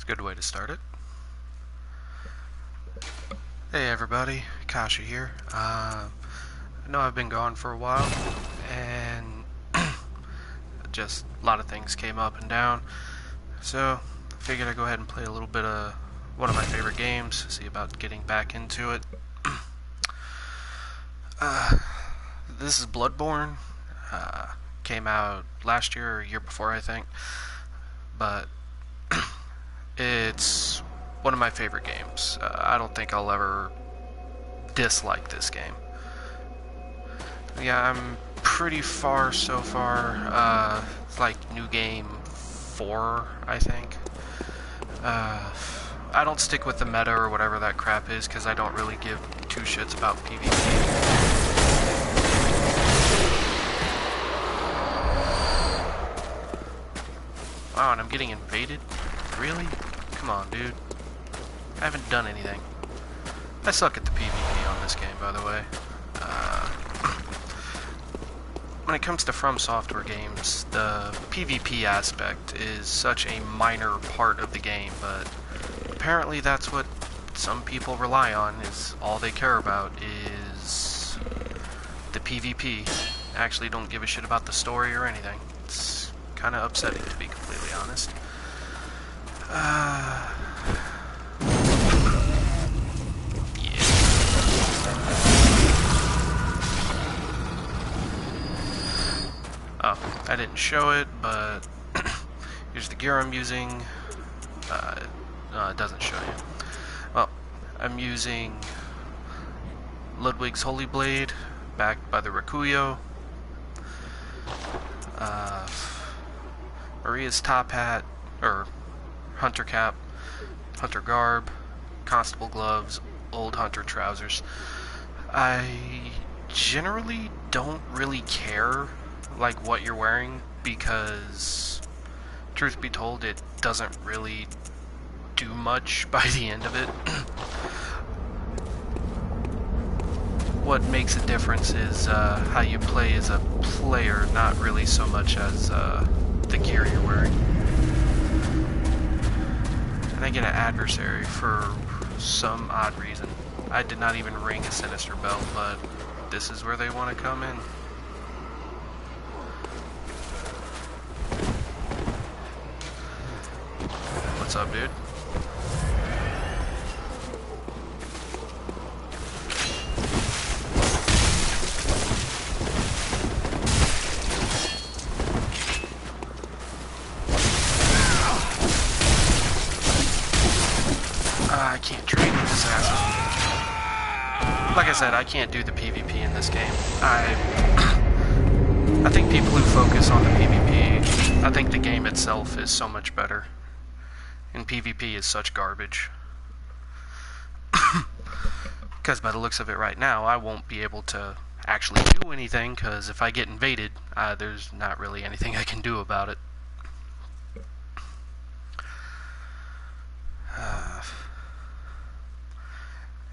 a good way to start it. Hey everybody, Kasha here. I know I've been gone for a while, and just a lot of things came up and down, so I figured I'd go ahead and play a little bit of one of my favorite games, see about getting back into it. This is Bloodborne. Came out last year or year before, I think, but it's one of my favorite games. I don't think I'll ever dislike this game. Yeah, I'm pretty far so far. It's like new game 4, I think. I don't stick with the meta or whatever that crap is because I don't really give two shits about PvP. Wow, and I'm getting invaded? Really? Come on, dude. I haven't done anything. I suck at the PvP on this game, by the way. When it comes to From Software games, the PvP aspect is such a minor part of the game, but apparently that's what some people rely on, is all they care about is the PvP. Actually don't give a shit about the story or anything. It's kind of upsetting, to be completely honest. Oh, I didn't show it, but here's the gear I'm using. No, it doesn't show you. Well, I'm using Ludwig's Holy Blade, backed by the Rakuyo. Maria's top hat, or hunter cap, hunter garb, constable gloves, old hunter trousers. I generally don't really care like what you're wearing, because truth be told, it doesn't really do much by the end of it. What makes a difference is how you play as a player, not really so much as the gear you're wearing. And I get an adversary for some odd reason. I did not even ring a Sinister Bell, but this is where they want to come in. What's up, dude? I can't trade with this asshole. Like I said, I can't do the PvP in this game. I think people who focus on the PvP, I think the game itself is so much better. And PvP is such garbage. Because by the looks of it right now, I won't be able to actually do anything, because if I get invaded, there's not really anything I can do about it.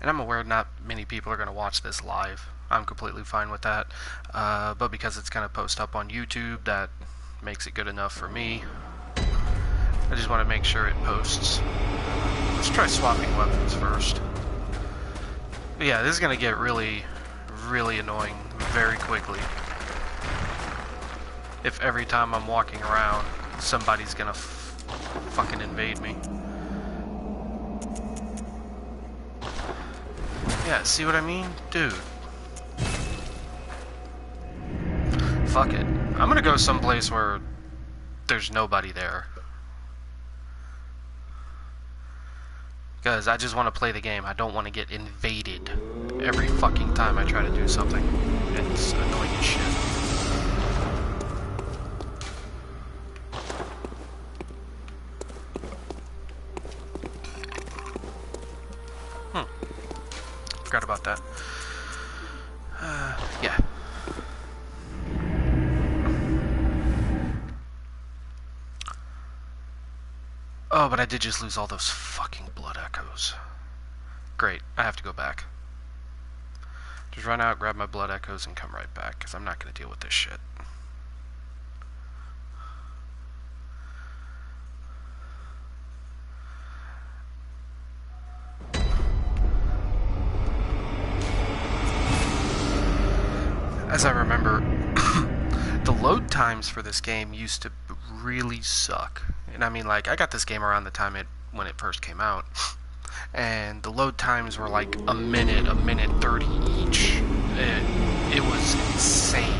And I'm aware not many people are going to watch this live. I'm completely fine with that. But because it's going to post up on YouTube, that makes it good enough for me. I just want to make sure it posts. Let's try swapping weapons first. But yeah, this is going to get really, really annoying very quickly. If every time I'm walking around, somebody's going to fucking invade me. Yeah, see what I mean? Dude. Fuck it. I'm gonna go someplace where there's nobody there. Because I just want to play the game. I don't want to get invaded every fucking time I try to do something. It's annoying as shit. Forgot about that. Yeah. Oh, but I did just lose all those fucking blood echoes. Great, I have to go back. Just run out, grab my blood echoes, and come right back, because I'm not going to deal with this shit. as I remember, the load times for this game used to really suck. And I mean, like, I got this game around the time when it first came out, and the load times were like a minute 30 each. It was insane.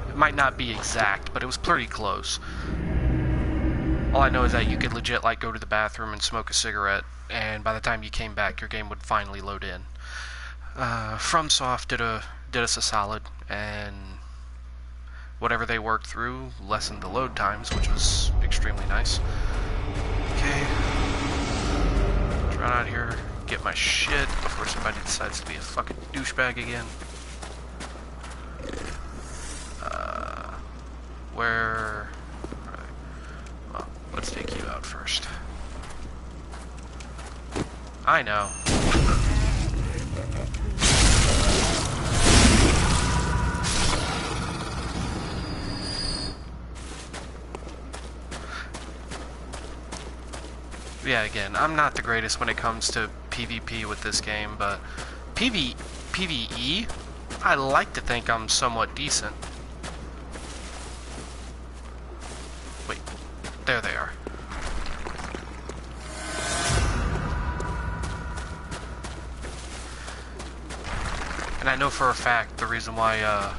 It might not be exact, but it was pretty close. All I know is that you could legit, like, go to the bathroom and smoke a cigarette, and by the time you came back, your game would finally load in. FromSoft did us a solid, and whatever they worked through lessened the load times, which was extremely nice. Okay. Run out here, get my shit before somebody decides to be a fucking douchebag again. Where... Well, let's take you out first. I know. Yeah, again, I'm not the greatest when it comes to PvP with this game, but PvE, I like to think I'm somewhat decent. Wait, there they are. And I know for a fact the reason why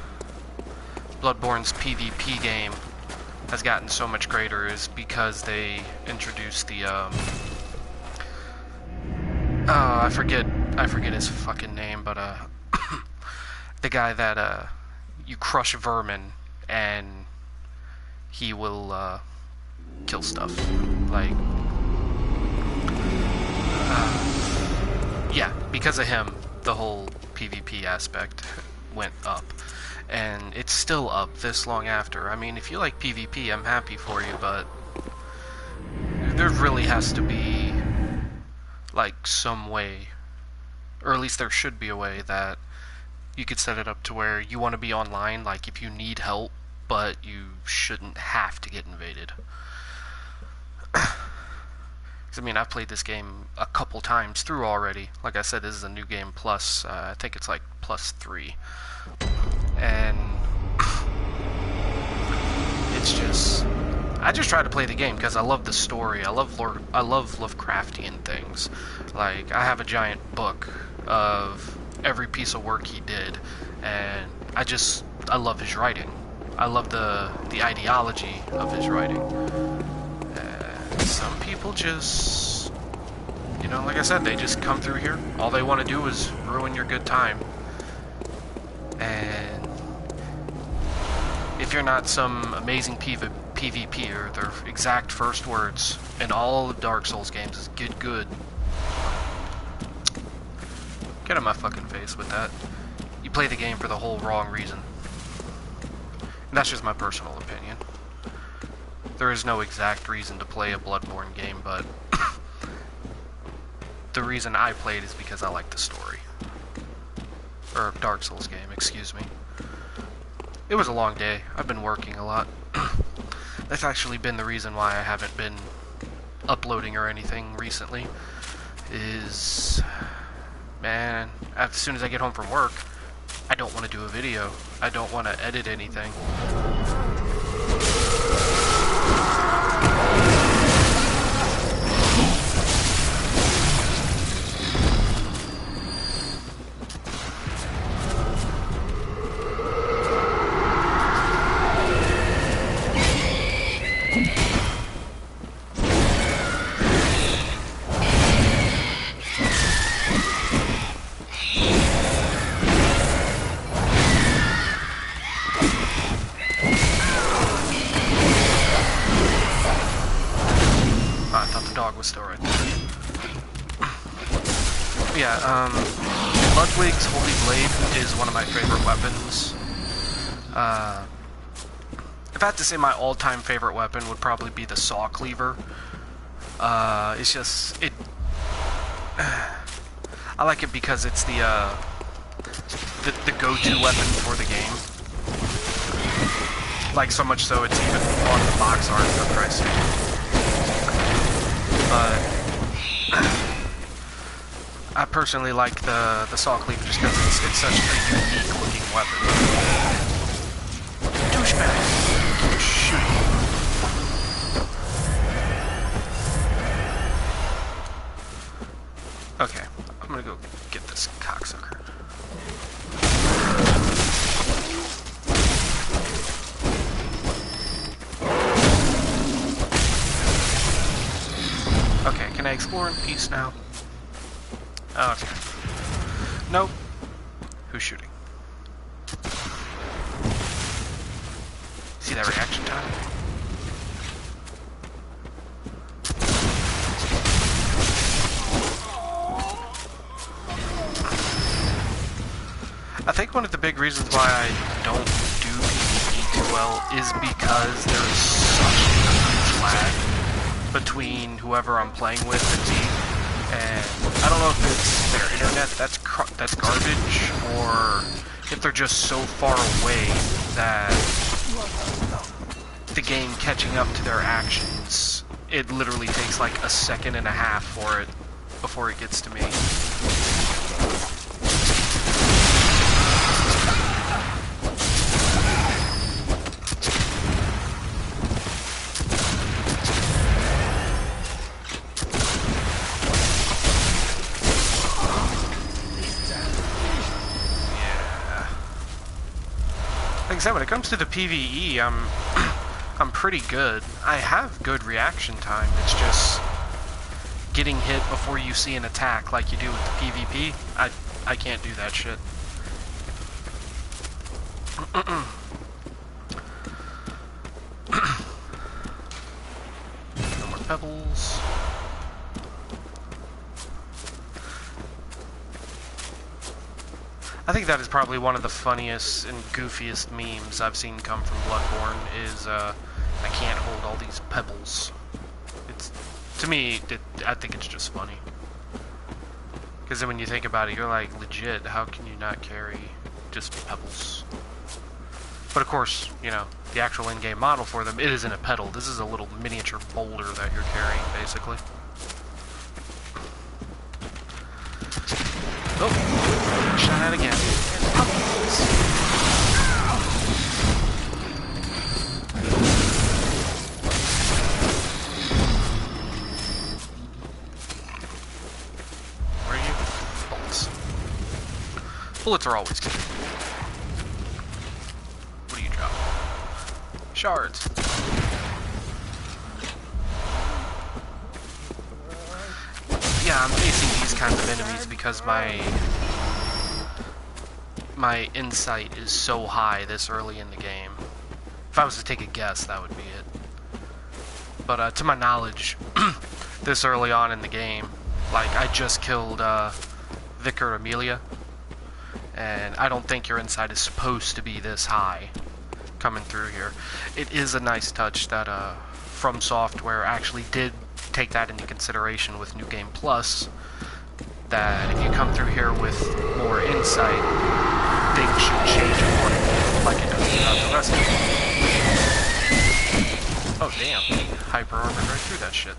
Bloodborne's PvP game has gotten so much greater is because they introduced the I forget his fucking name, but the guy that you crush vermin and he will kill stuff. Like yeah, because of him the whole PvP aspect went up. And it's still up this long after. I mean, if you like PvP, I'm happy for you, but there really has to be, like, some way, or at least there should be a way that you could set it up to where you want to be online, like, if you need help, but you shouldn't have to get invaded. I mean, I've played this game a couple times through already. Like I said, this is a new game plus, I think it's like +3. And it's just, I just try to play the game because I love the story. I love Lovecraftian things. Like, I have a giant book of every piece of work he did, and I love his writing. I love the ideology of his writing. Some people just, you know, like I said, they just come through here. All they want to do is ruin your good time. And if you're not some amazing PvPer, their exact first words in all of Dark Souls games is get good. Get on my fucking face with that. You play the game for the whole wrong reason. And that's just my personal opinion. There is no exact reason to play a Bloodborne game, but the reason I played is because I like the story. Or Dark Souls game, excuse me. It was a long day. I've been working a lot. That's actually been the reason why I haven't been uploading or anything recently. Is, man, as soon as I get home from work, I don't want to do a video. I don't want to edit anything. Was still right there. Yeah, Ludwig's Holy Blade is one of my favorite weapons. If I had to say my all-time favorite weapon would probably be the Saw Cleaver. It's just, I like it because it's the go-to weapon for the game. Like, so much so it's even on the box art, for Christ's sake. But I personally like the Saw Cleaver just because it's such a unique looking weapon. Douchebag! Shoot. Okay, I'm gonna go get this cocksucker. Okay, can I explore in peace now? Okay. Nope. Who's shooting? See that reaction time? I think one of the big reasons why I don't do PvP too well is because there's such a huge lag between whoever I'm playing with and me. And I don't know if it's their internet that's garbage, or if they're just so far away that the game catching up to their actions, it literally takes like a second and a half for it before it gets to me. Like I said, when it comes to the PvE, I'm pretty good. I have good reaction time. It's just getting hit before you see an attack like you do with the PvP. I can't do that shit. No more pebbles. I think that is probably one of the funniest and goofiest memes I've seen come from Bloodborne is, I can't hold all these pebbles. It's, to me, I think it's just funny. Because then when you think about it, you're like, legit, how can you not carry just pebbles? But of course, you know, the actual in-game model for them, it isn't a pedal. This is a little miniature boulder that you're carrying, basically. Oh, shot at again. Where are you? Bullets. Bullets are always good. What do you drop? Shards. Yeah, I'm facing these kinds of enemies because my insight is so high this early in the game. If I was to take a guess, that would be it. But to my knowledge, this early on in the game, like, I just killed Vicar Amelia, and I don't think your insight is supposed to be this high coming through here. It is a nice touch that From Software actually did take that into consideration with New Game Plus, that if you come through here with more insight, things should change accordingly, like it does throughout the rest of it. Oh damn, hyper armored right through that shit.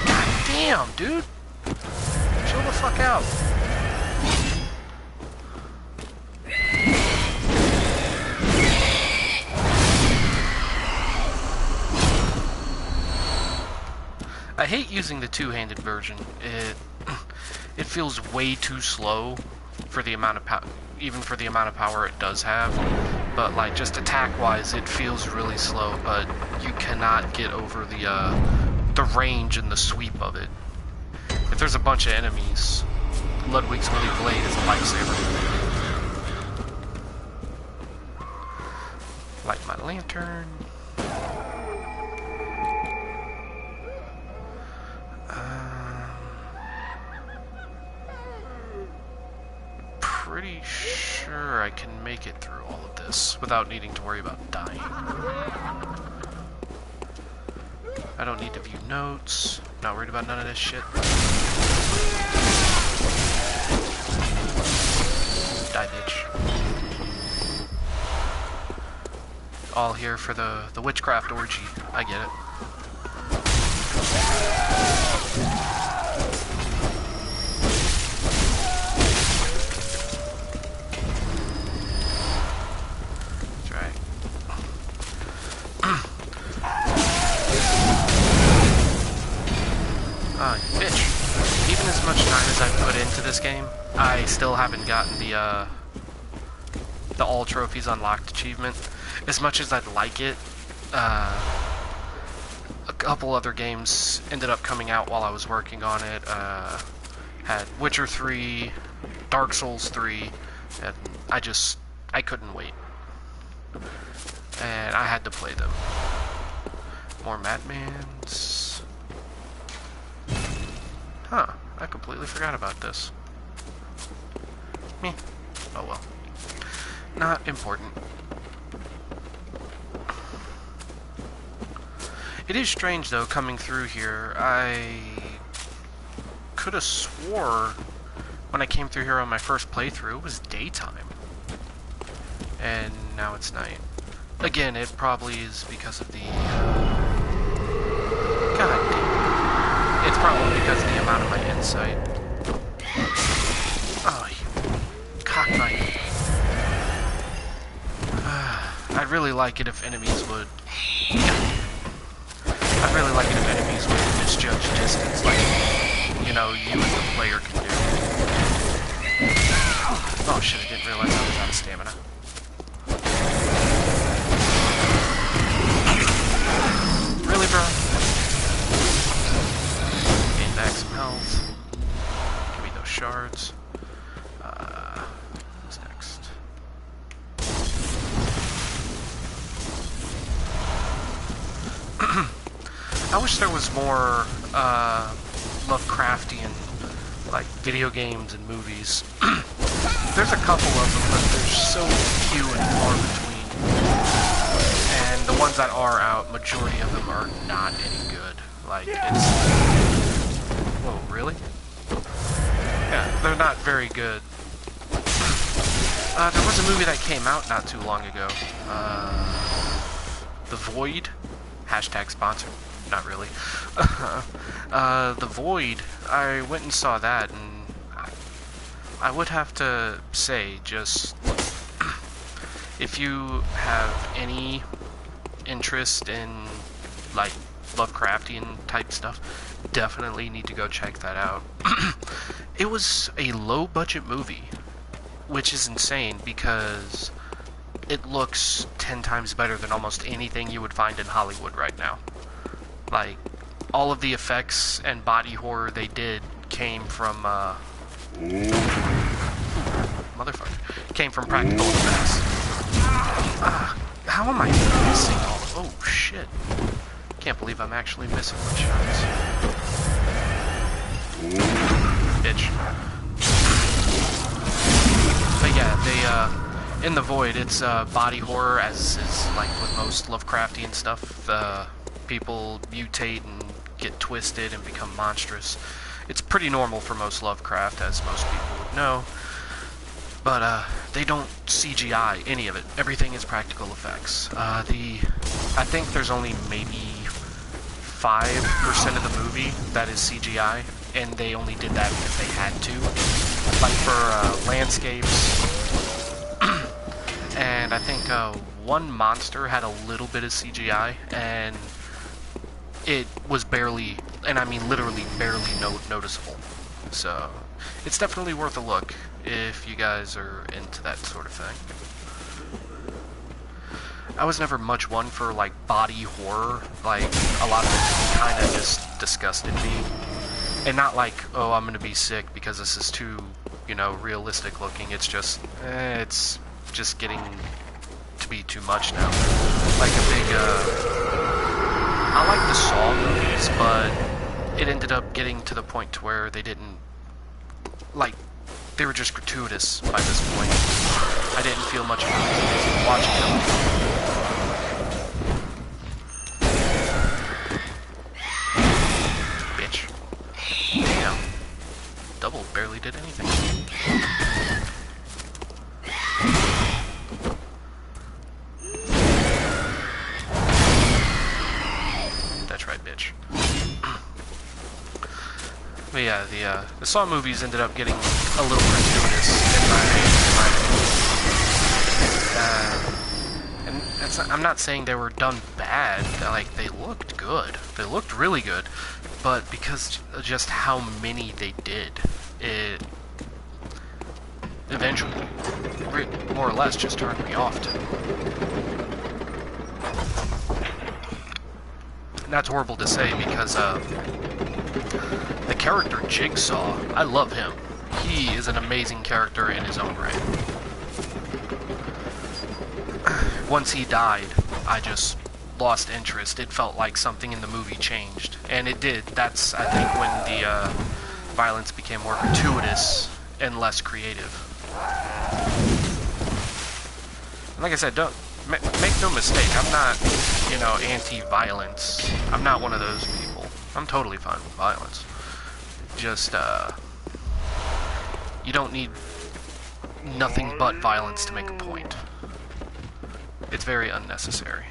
God damn, dude! Chill the fuck out. I hate using the two-handed version. It feels way too slow for the amount of even for the amount of power it does have. But like just attack-wise, it feels really slow. But you cannot get over the range and the sweep of it. If there's a bunch of enemies, Ludwig's Holy Blade is a lifesaver. Light my lantern. Pretty sure I can make it through all of this without needing to worry about dying. I don't need to view notes. Not worried about none of this shit. Die, bitch. all here for the witchcraft orgy. I get it. That's right. Bitch. Even as much time as I've put into this game, I still haven't gotten the all trophies unlocked achievement. As much as I'd like it, a couple other games ended up coming out while I was working on it. Had Witcher 3, Dark Souls 3, and I couldn't wait. And I had to play them. More Madmans. Huh, I completely forgot about this. Meh. Oh well. Not important. It is strange, though, coming through here. I could have swore when I came through here on my first playthrough it was daytime. And now it's night. Again, it probably is because of the... God damn. It's probably because of the amount of my insight. Oh, you cockfight. I'd really like it if enemies would... I'd really like it if enemies would misjudge distance like, you know, you as the player can do. Oh shit, I didn't realize I was out of stamina. Really, bro? Gain back some health. Give me those shards. What's next? I wish there was more Lovecraftian, like, video games and movies. There's a couple of them, but they're so few and far between. And the ones that are out, majority of them are not any good. Like, it's... Whoa, really? Yeah, they're not very good. There was a movie that came out not too long ago. The Void. Hashtag sponsor. Not really. The Void, I went and saw that, and I would have to say, just, if you have any interest in, like, Lovecraftian type stuff, definitely need to go check that out. It was a low-budget movie, which is insane, because it looks 10 times better than almost anything you would find in Hollywood right now. Like, all of the effects and body horror they did came from, motherfucker. Came from practical effects. How am I missing all... Oh, shit. Can't believe I'm actually missing my shots. Bitch. But yeah, in The Void, it's, body horror, as is, like, with most Lovecraftian stuff. People mutate and get twisted and become monstrous. It's pretty normal for most Lovecraft, as most people would know. But, they don't CGI any of it. Everything is practical effects. I think there's only maybe 5% of the movie that is CGI, and they only did that because they had to. Like for, landscapes. And I think, one monster had a little bit of CGI, and it was barely, and I mean literally barely noticeable. So, it's definitely worth a look if you guys are into that sort of thing. I was never much one for, like, body horror. Like, a lot of it kind of just disgusted me. And not like, oh, I'm gonna be sick because this is too, you know, realistic looking. It's just, it's just getting to be too much now. Like a big, I like the Saw movies, but it ended up getting to the point to where they didn't, like, they were just gratuitous by this point. I didn't feel much of watching them. Bitch. Damn. Double barely did anything. that bitch. But yeah, the Saw movies ended up getting a little gratuitous in my and I'm not saying they were done bad. Like, they looked good. They looked really good. But because of just how many they did, it eventually, more or less, just turned me off to them. And that's horrible to say because the character Jigsaw, I love him. He is an amazing character in his own right. Once he died, I just lost interest. It felt like something in the movie changed. And it did. That's, I think, when the violence became more gratuitous and less creative. And like I said, don't make no mistake, I'm not, you know, anti-violence. I'm not one of those people. I'm totally fine with violence. Just, you don't need nothing but violence to make a point. It's very unnecessary.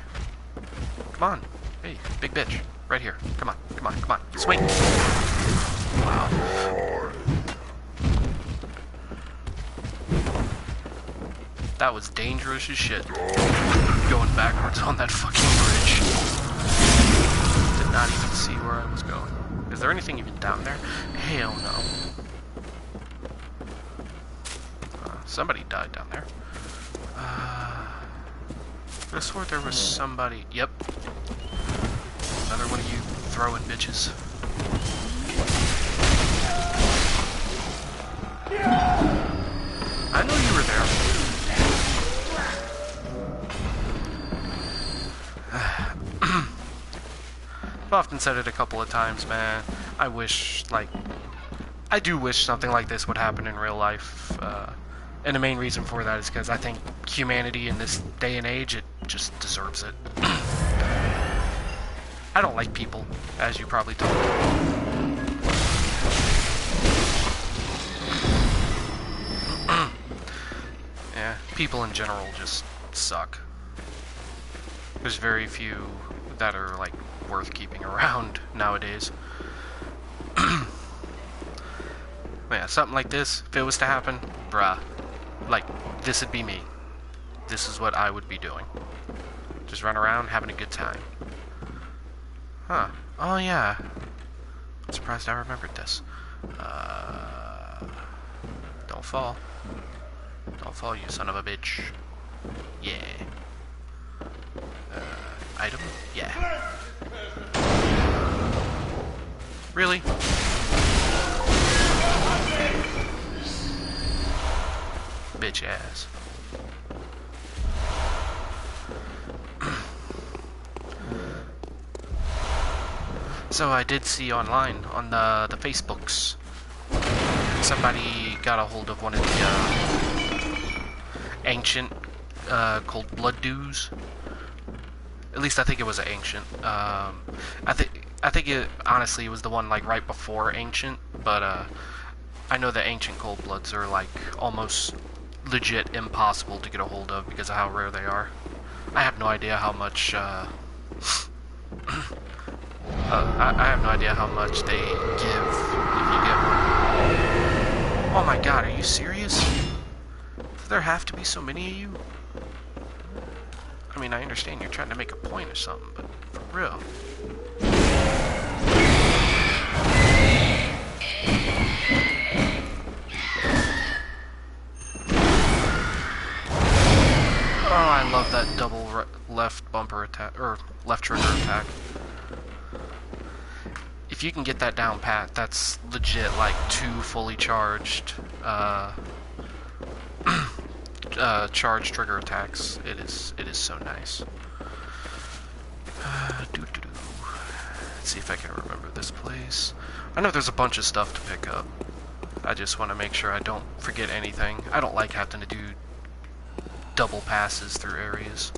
Come on. Hey, big bitch. Right here. Come on. Come on. Come on. Swing. Wow. That was dangerous as shit. Going backwards on that fucking bridge. Did not even see where I was going. Is there anything even down there? Hell no. Somebody died down there. I swore there was somebody. Yep. Another one of you throwing bitches. I know you were there. I've often said it a couple of times, man. I wish, like, I do wish something like this would happen in real life. And the main reason for that is because I think humanity in this day and age, it just deserves it. I don't like people, as you probably told me. Yeah, people in general just suck. There's very few that are, like, worth keeping around nowadays. Yeah, something like this, if it was to happen, bruh, like, this would be me. This is what I would be doing. Just run around having a good time. Huh. Oh, yeah. I'm surprised I remembered this. Don't fall. Don't fall, you son of a bitch. Yeah. Item? Yeah. Really? Bitch ass. So I did see online on the Facebooks, somebody got a hold of one of the ancient Cold Blood dues. At least I think it was an ancient. I think it honestly was the one like right before ancient, but I know the ancient Cold Bloods are like almost legit impossible to get a hold of because of how rare they are. I have no idea how much. I have no idea how much they give if you get one. Oh my god, are you serious? Do there have to be so many of you? I mean, I understand you're trying to make a point or something, but for real. Oh, I love that double left bumper attack, or left trigger attack. If you can get that down pat, that's legit like 2 fully charged charged trigger attacks. It is so nice. Let's see if I can remember this place. I know there's a bunch of stuff to pick up. I just want to make sure I don't forget anything. I don't like having to do double passes through areas.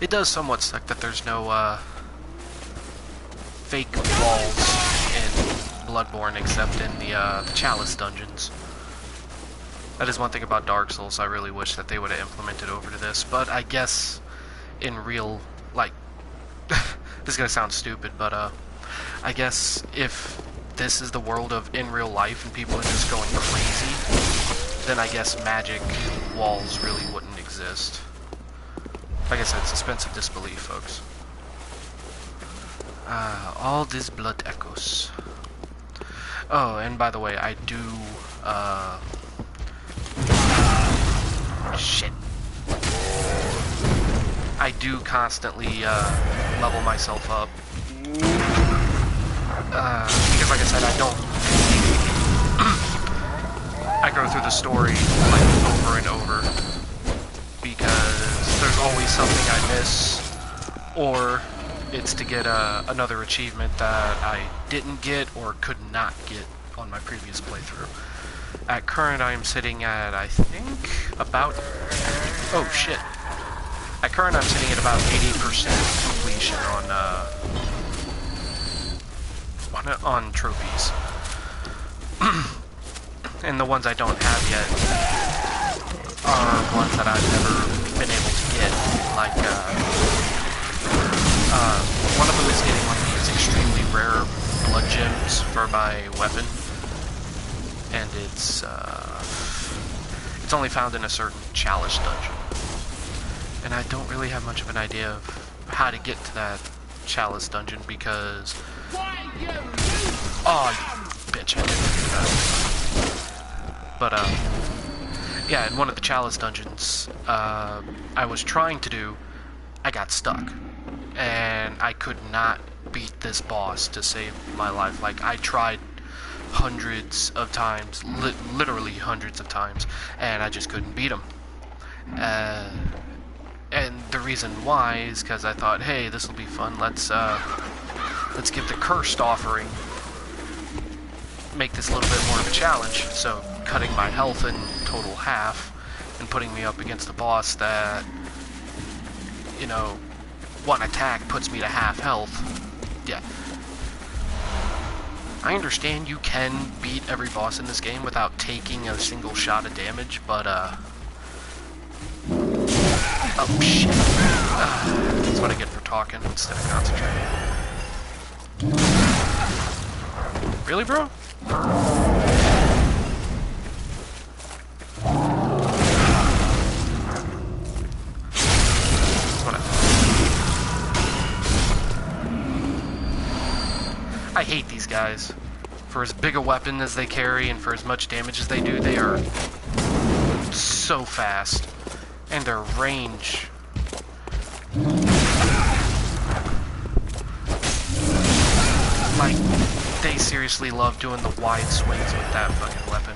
It does somewhat suck that there's no fake walls in Bloodborne except in the Chalice dungeons. That is one thing about Dark Souls I really wish that they would have implemented over to this, but I guess in real, like, This is gonna sound stupid, but I guess if this is the world of in real life and people are just going crazy, then I guess magic walls really wouldn't exist. Like I said, suspense of disbelief, folks. All this blood echoes. Oh, and by the way, I do, shit. I do constantly, level myself up. Because like I said, I don't... I go through the story, like, over and over. Because there's always something I miss, or it's to get another achievement that I didn't get or could not get on my previous playthrough. At current, I am sitting at, I think, about... Oh, shit. At current, I'm sitting at about 80% completion on trophies. And the ones I don't have yet are ones that I've never been able to get. Like, one of them is getting one of these extremely rare blood gems for my weapon. And it's only found in a certain chalice dungeon. And I don't really have much of an idea of how to get to that chalice dungeon because... Oh, bitch, I didn't do that. But, yeah, in one of the chalice dungeons I was trying to do, I got stuck. And I could not beat this boss to save my life. Like, I tried hundreds of times, literally hundreds of times, and I just couldn't beat him. And the reason why is because I thought, hey, this will be fun. Let's give the cursed offering. Make this a little bit more of a challenge. So cutting my health in total half and putting me up against a boss that, you know, one attack puts me to half health. Yeah. I understand you can beat every boss in this game without taking a single shot of damage, but oh shit. That's what I get for talking instead of concentrating. Really, bro? Whatever. I hate these guys. For as big a weapon as they carry and for as much damage as they do, they are so fast. And their range. Like, they seriously love doing the wide swings with that fucking weapon.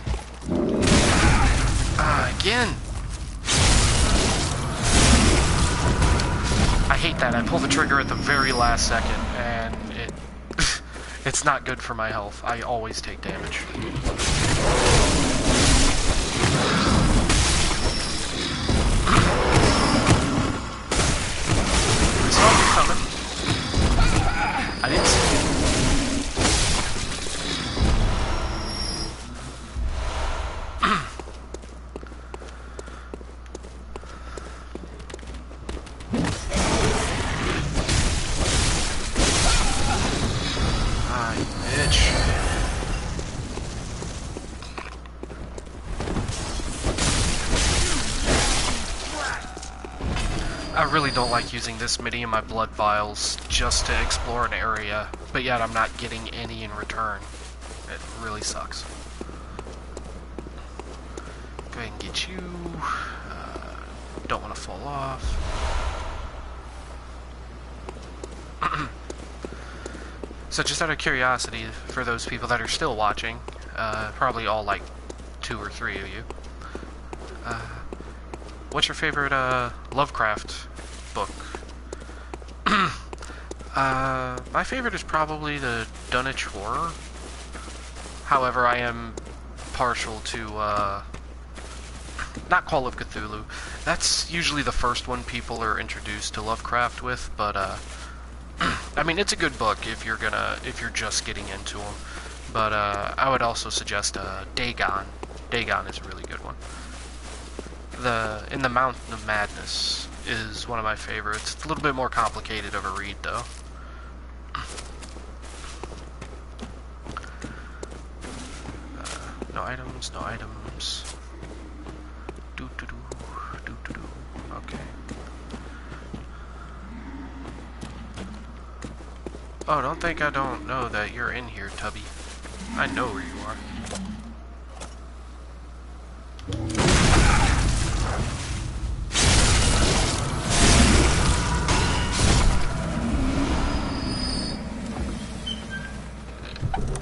Again! I hate that. I pull the trigger at the very last second, and it's not good for my health. I always take damage. Coming. I didn't see it. Ah, you bitch. I really don't like using this many of my blood vials just to explore an area, but yet I'm not getting any in return. It really sucks. Go ahead and get you. Don't want to fall off. So just out of curiosity, for those people that are still watching, probably all like 2 or 3 of you, what's your favorite Lovecraft book? My favorite is probably the Dunwich Horror. However, I am partial to, not Call of Cthulhu. That's usually the first one people are introduced to Lovecraft with, but, I mean, it's a good book if you're just getting into them. But, I would also suggest, Dagon. Dagon is a really good one. In the Mountain of Madness is one of my favorites. It's a little bit more complicated of a read, though. No items, no items. Do-do-do, do-do-do. Okay. Oh, don't think I don't know that you're in here, Tubby. I know where you are.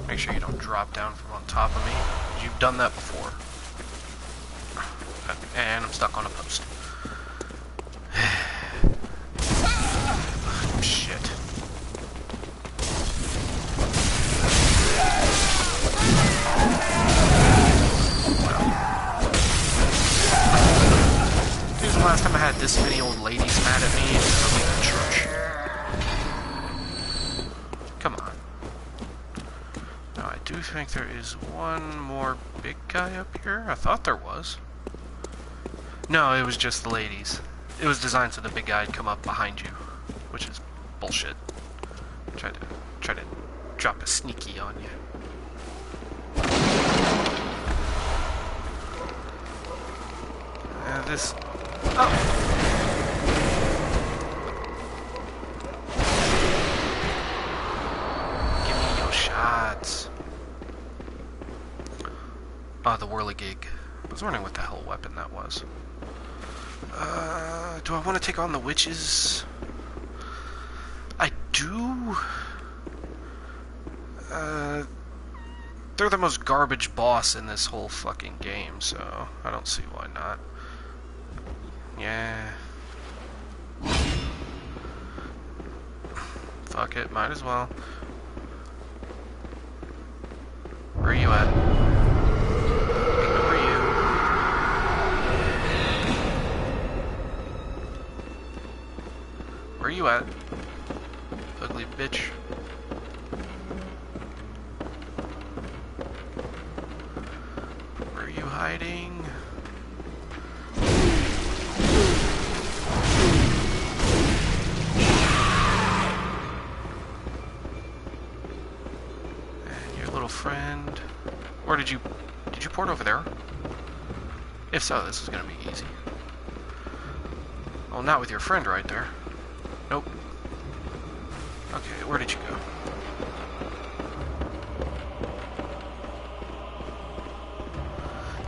Make sure you don't drop down from on top of me. You've done that before. And I'm stuck on a post. Shit. Here's the last time I had this many old ladies mad at me in the church. Come on. Now I do think there is one more big guy up here. I thought there was. No, it was just the ladies. It was designed so the big guy'd come up behind you, which is bullshit. Try to drop a sneaky on you. This. Oh. Give me your shots. Oh, the whirligig. I was wondering what the hell weapon that was. Do I want to take on the witches? I do. They're the most garbage boss in this whole fucking game, so I don't see why not. Yeah. Fuck it, might as well. Where are you at? Ignore you. Where are you at? Ugly bitch. Where are you hiding? And your little friend. Or did you port over there? If so, this is gonna be easy. Well, not with your friend right there. Nope. Okay, where did you go?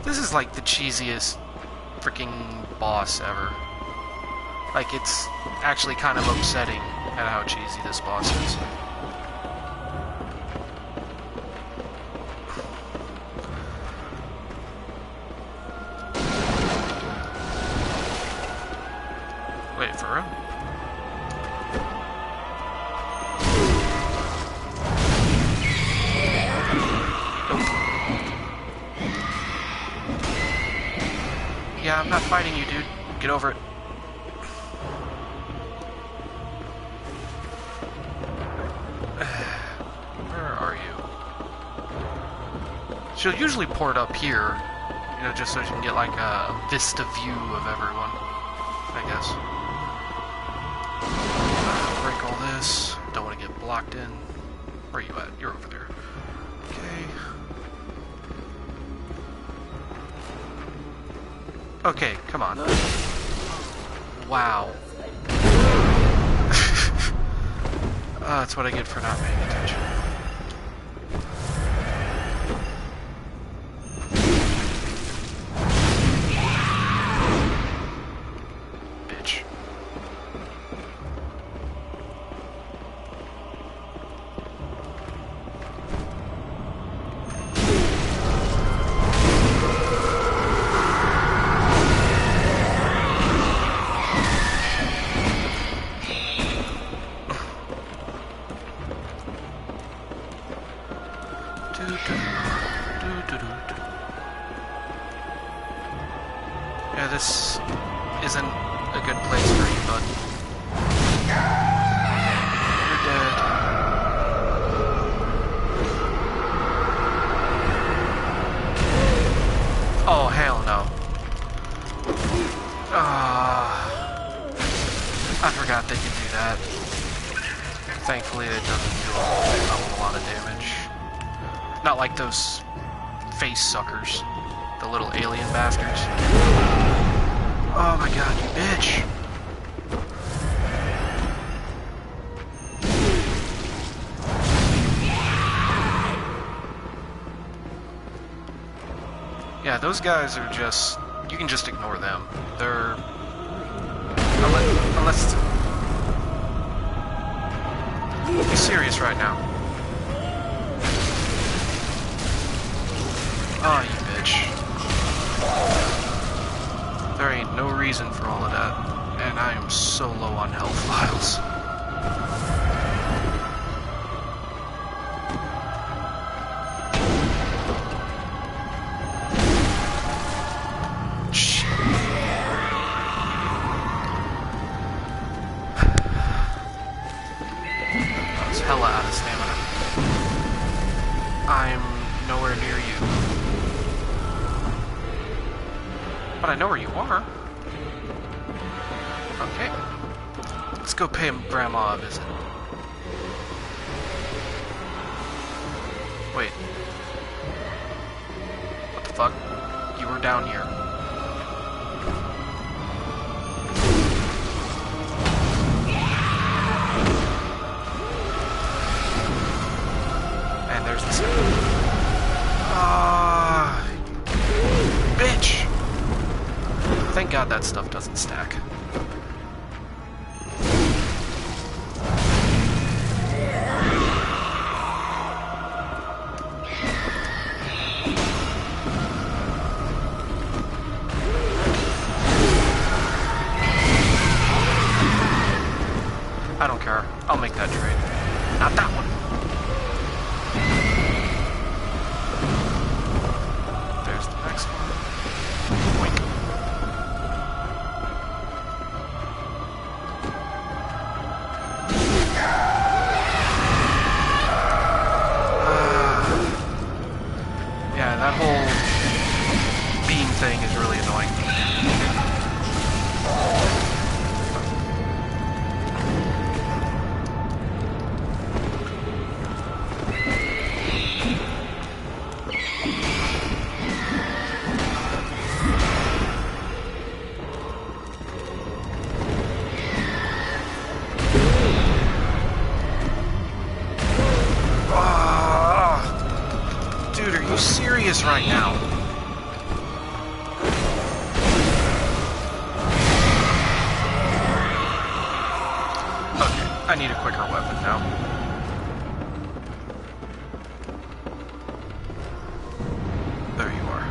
This is like the cheesiest freaking boss ever. Like, it's actually kind of upsetting at how cheesy this boss is. Wait, for real? Yeah, I'm not fighting you, dude. Get over it. Where are you? She'll usually port up here, you know, just so she can get like a vista view of everyone, I guess. Break all this. Don't want to get blocked in. Where are you at? You're over there. Okay. Okay, come on. Wow. That's what I get for not paying attention. Bitch. Yeah, this isn't a good place for you, bud. You're dead. Oh, hell no. I forgot they could do that. Thankfully, it doesn't do a whole lot of damage. Not like those face suckers. The little alien bastards. Oh my god, you bitch! Yeah, those guys are just... You can just ignore them. They're... Unless... Be serious right now. Oh, you bitch. There ain't no reason for all of that. And I am so low on health files. Hella out of stamina. I'm nowhere near you. But I know where you are. Okay. Let's go pay Grandma a visit. Wait. What the fuck? You were down here. There's the second. Bitch! Thank God that stuff doesn't stack. I don't care. I'll make that trade. Not that one. Yeah, that whole beam thing is really annoying. Dude, are you serious right now? Okay, I need a quicker weapon now. There you are.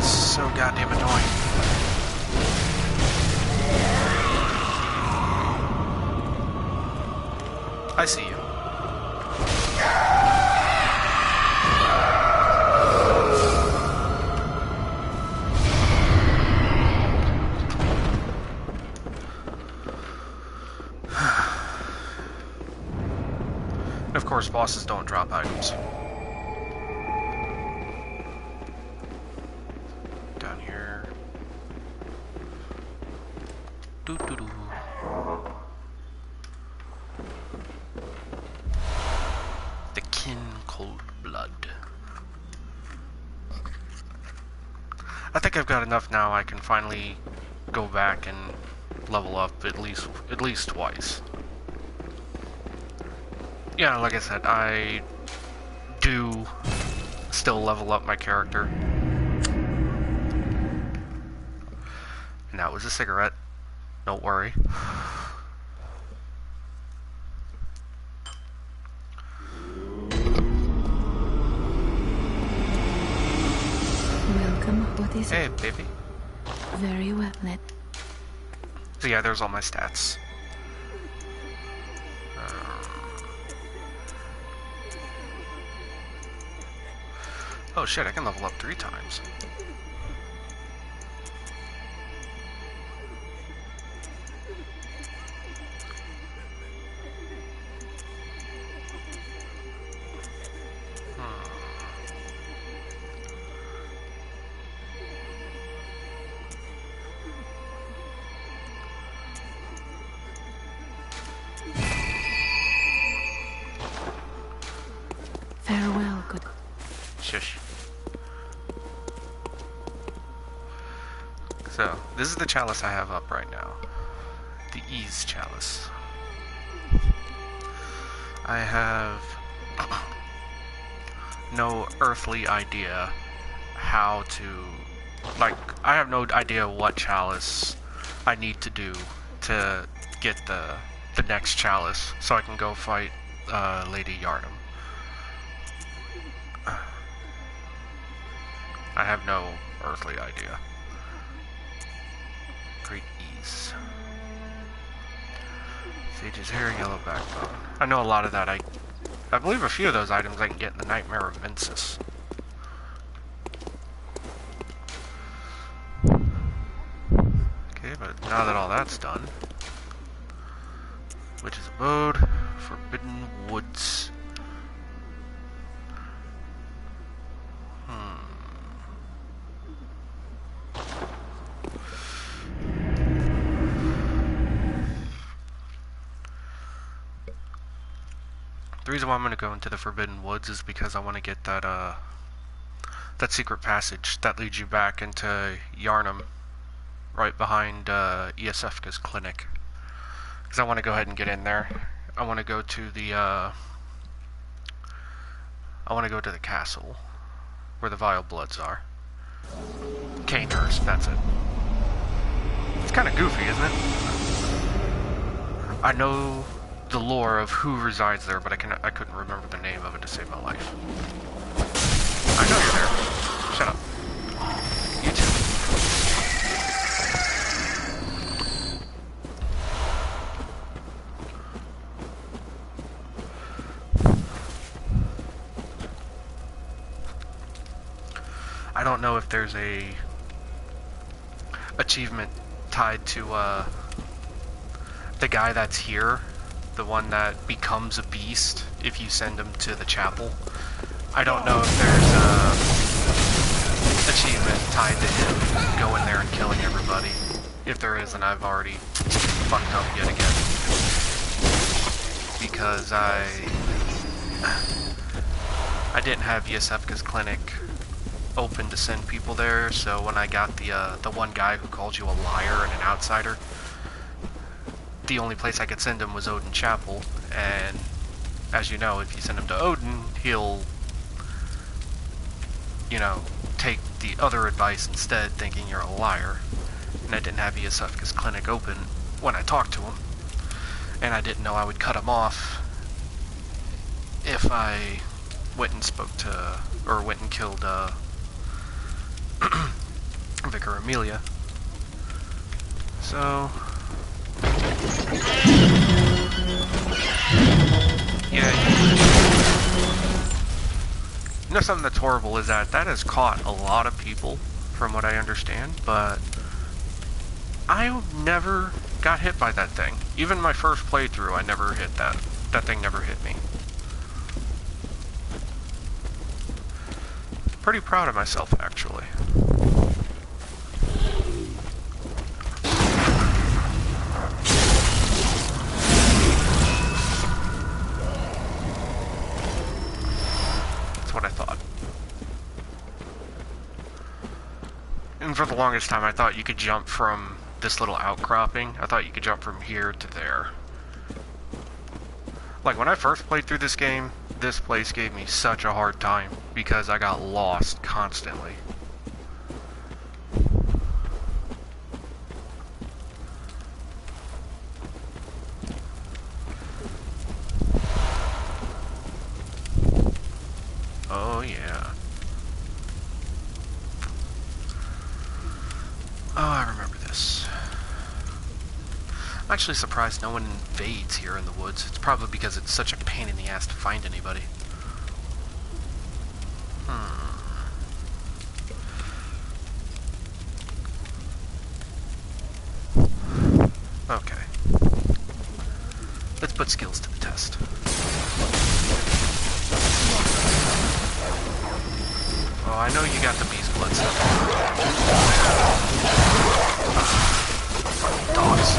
So goddamn annoying. I see you. And of course, bosses don't drop items. Down here. Doo-doo-doo. The Kin Cold Blood. I think I've got enough now. I can finally go back and level up at least twice. Yeah, like I said, I do still level up my character. And that was a cigarette. Don't worry. Welcome. What is Hey, it? baby. Very well then. So yeah, there's all my stats. Oh shit, I can level up 3 times. Shush. So, this is the chalice I have up right now. The Ease Chalice. I have no earthly idea how to... Like, I have no idea what chalice I need to do to get the next chalice so I can go fight Lady Yharnam. I have no earthly idea. Great Ease. Sage's hair, yellow backbone. I know a lot of that. I believe a few of those items I can get in the Nightmare of Mensis. Okay, but now that all that's done, Witch's Abode, Forbidden Woods. The reason why I'm going to go into the Forbidden Woods is because I want to get that secret passage that leads you back into Yharnam, right behind Iosefka's clinic. Because I want to go ahead and get in there. I want to go to the castle where the Vile Bloods are. Cainhurst, that's it. It's kind of goofy, isn't it? I know the lore of who resides there, but I couldn't remember the name of it to save my life. I know you're there. Shut up. You too. I don't know if there's a achievement tied to the guy that's here. The one that becomes a beast if you send him to the chapel. I don't know if there's a achievement tied to him going there and killing everybody. If there is, then I've already fucked up yet again. Because I didn't have Iosefka's clinic open to send people there, so when I got the one guy who called you a liar and an outsider, the only place I could send him was Odin Chapel, and as you know, if you send him to Odin, he'll, you know, take the other advice instead, thinking you're a liar. And I didn't have Iosefka's clinic open when I talked to him, and I didn't know I would cut him off if I went and spoke to, or went and killed Vicar Amelia. So... yeah, you know something that's horrible is that has caught a lot of people, from what I understand, but I never got hit by that thing. Even my first playthrough, I never hit that. That thing never hit me. Pretty proud of myself, actually. What I thought. And for the longest time I thought you could jump from this little outcropping. I thought you could jump from here to there. Like when I first played through this game, this place gave me such a hard time because I got lost constantly. Oh yeah. Oh, I remember this. I'm actually surprised no one invades here in the woods. It's probably because it's such a pain in the ass to find anybody. Okay. Let's put skills to the test. Oh, I know you got the beast blood stuff. Dogs.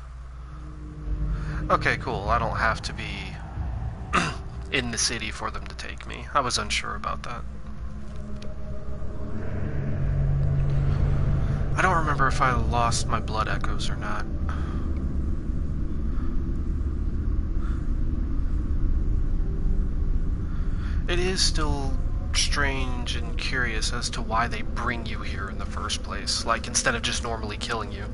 Okay, cool. I don't have to be in the city for them to take me. I was unsure about that. I don't remember if I lost my blood echoes or not. It is still strange and curious as to why they bring you here in the first place, like instead of just normally killing you.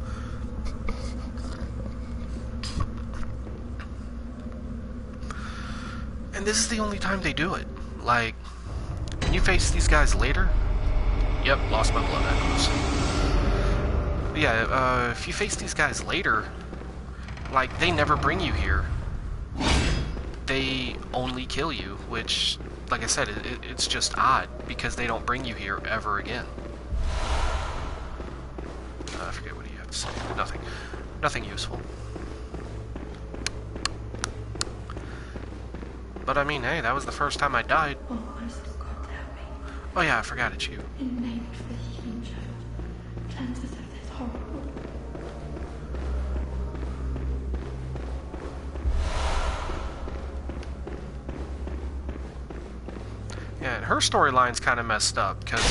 And this is the only time they do it. Like, can you face these guys later? Yep, lost my blood echoes. Yeah, if you face these guys later, like, they never bring you here. They only kill you, which, like I said, it's just odd, because they don't bring you here ever again. I forget what you have to say. Nothing. Nothing useful. But I mean, hey, that was the first time I died. Oh, honest to God, help me. Oh yeah, I forgot it's you. In the name of the healing church, cleanse us of this horrible. Yeah, and her storyline's kind of messed up, because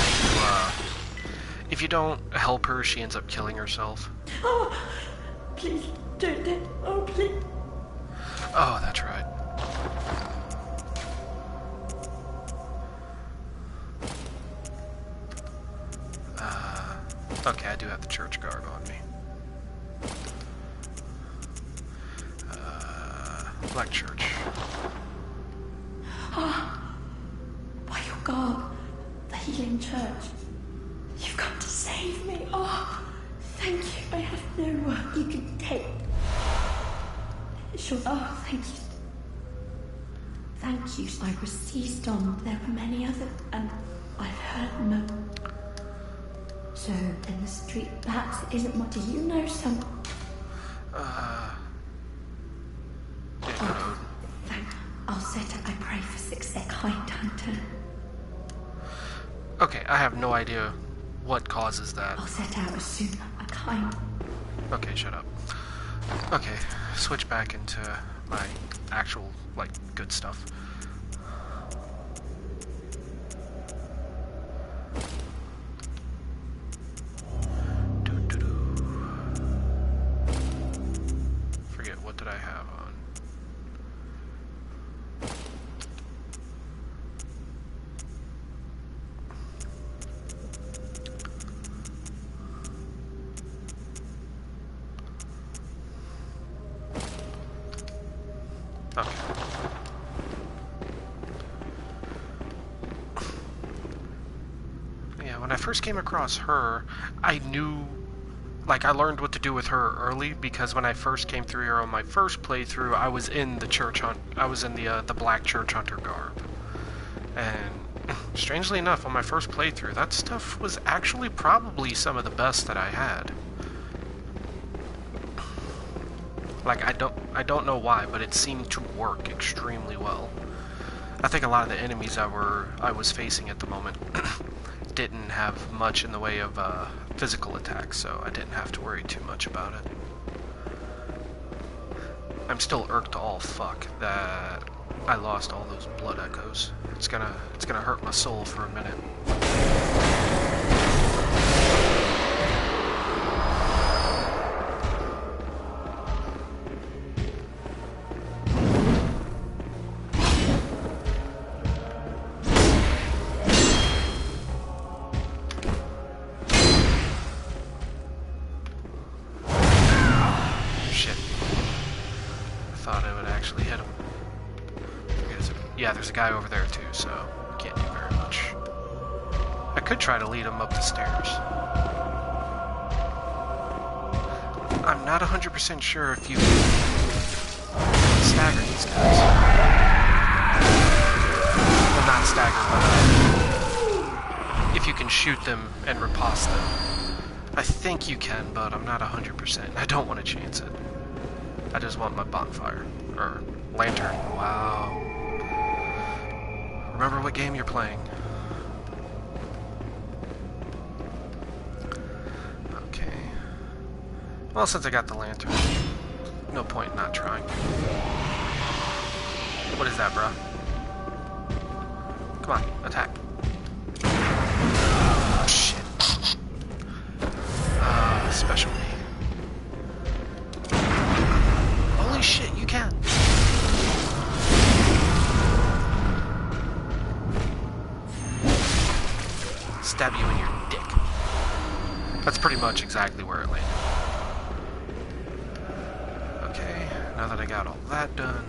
if you don't help her, she ends up killing herself. Oh, please don't do it. Oh, please. Oh, that's right. Okay, I do have the church guard on me. Black Church. By your God, the healing church. You've come to save me. Oh, thank you. I have no word you can take. Sure. Oh, thank you. Thank you. I was seized on. There were many others, and I've heard no. So, in the street, perhaps it isn't. What do you know? Some. Yeah, I'll set it. I pray for success, kind hunter. okay, I have no idea what causes that. I'll set out as soon. A kind. Okay, shut up. Okay, switch back into my actual, like, good stuff. Forget, what did I have on? Okay. Yeah, when I first came across her, I knew, like, I learned what to do with her early, because when I first came through here on my first playthrough, I was in the church hunt. I was in the Black Church Hunter garb, and strangely enough, on my first playthrough, that stuff was actually probably some of the best that I had. Like, I don't know why, but it seemed to work extremely well. I think a lot of the enemies I was facing at the moment didn't have much in the way of physical attacks, so I didn't have to worry too much about it. I'm still irked to all fuck that I lost all those blood echoes. It's gonna hurt my soul for a minute. Yeah, there's a guy over there too, so can't do very much. I could try to lead him up the stairs. I'm not 100% sure if you can stagger these guys. Well, not stagger, but if you can shoot them and riposte them. I think you can, but I'm not 100%. I don't want to chance it. I just want my bonfire. Or lantern. Wow. Remember what game you're playing. Okay. Well, since I got the lantern, No point in not trying. What is that, bruh? Come on, attack. Shit. Special me. Holy shit, you can! Stab you in your dick. That's pretty much exactly where it landed. Okay, now that I got all that done,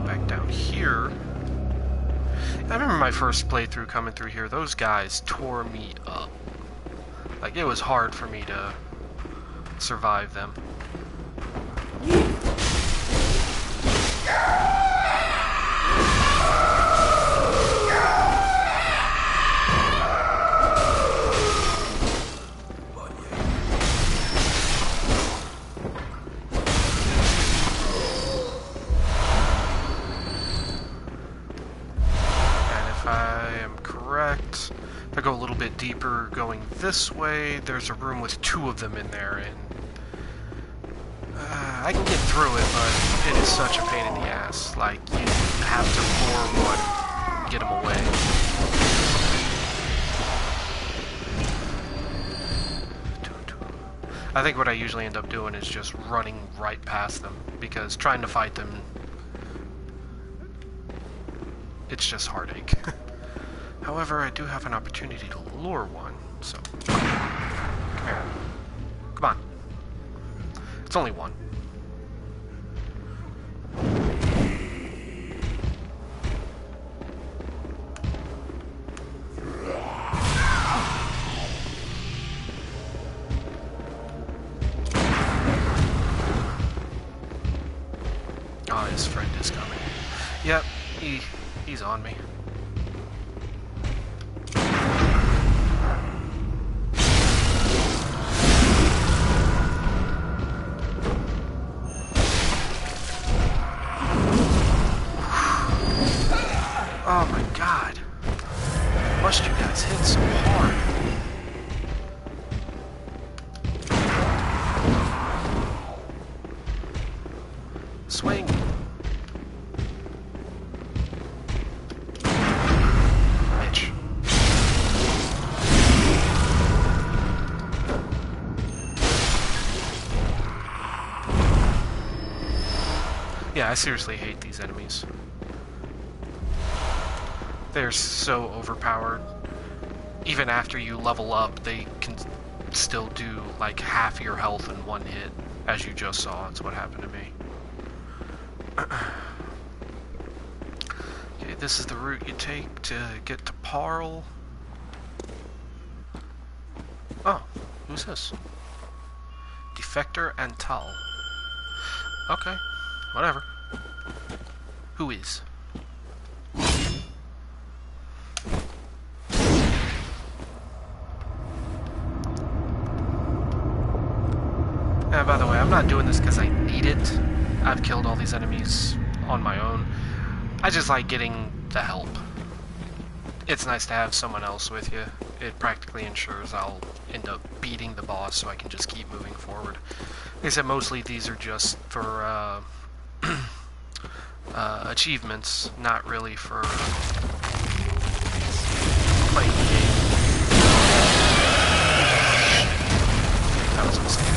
back down here. I remember my first playthrough coming through here. Those guys tore me up. Like, it was hard for me to survive them. If I go a little bit deeper going this way, there's a room with 2 of them in there, and I can get through it, but it is such a pain in the ass. Like, you have to lure one, get them away. I think what I usually end up doing is just running right past them, because trying to fight them, it's just heartache. However, I do have an opportunity to lure one, so... Come here. Come on. It's only one. Oh, his friend is coming. Yep, he's on me. Oh my god. Must you guys hit so hard? Swing. Bitch. Yeah, I seriously hate these enemies. They're so overpowered. Even after you level up, they can still do like half your health in one hit. As you just saw, that's what happened to me. Okay, this is the route you take to get to Parl. Oh, who's this? Defector and Tal. Okay, whatever. Who is? By the way, I'm not doing this because I need it. I've killed all these enemies on my own. I just like getting the help. It's nice to have someone else with you. It practically ensures I'll end up beating the boss so I can just keep moving forward. Like I said, mostly these are just for achievements, not really for playing the game. That was a mistake.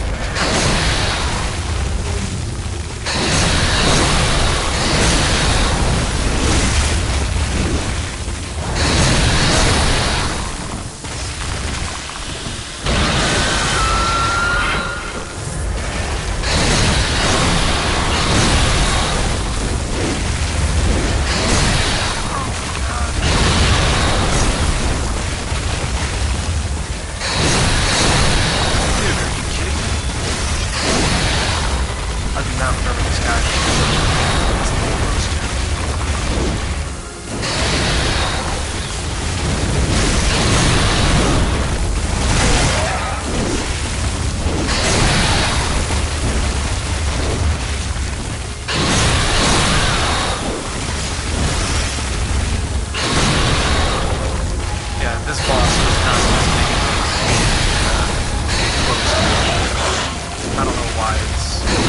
I don't know why it's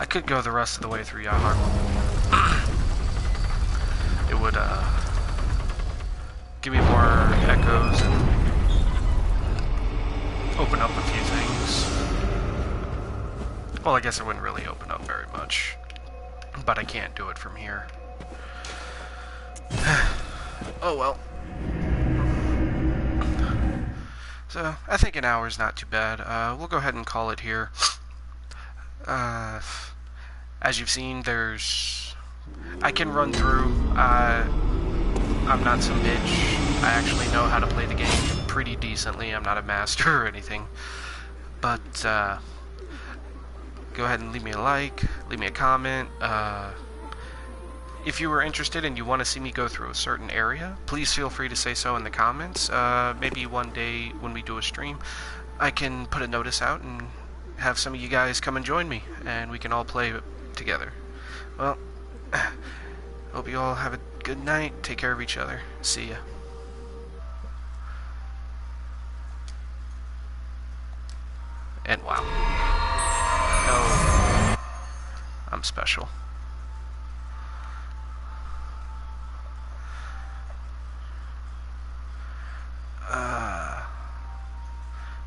I could go the rest of the way through Yahar. It would give me more echoes and open up a few things. Well, I guess it wouldn't really open up very much, but I can't do it from here. Oh well. So, I think an hour is not too bad. We'll go ahead and call it here. As you've seen, I can run through. I'm not some bitch. I actually know how to play the game pretty decently. I'm not a master or anything. But, go ahead and leave me a like, leave me a comment. If you were interested and you want to see me go through a certain area, please feel free to say so in the comments. Maybe one day when we do a stream, I can put a notice out and have some of you guys come and join me, and we can all play together. Well, hope you all have a good night. Take care of each other. See ya. And wow. No. I'm special.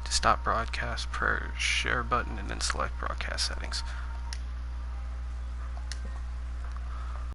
To stop broadcast, press share button and then select broadcast settings.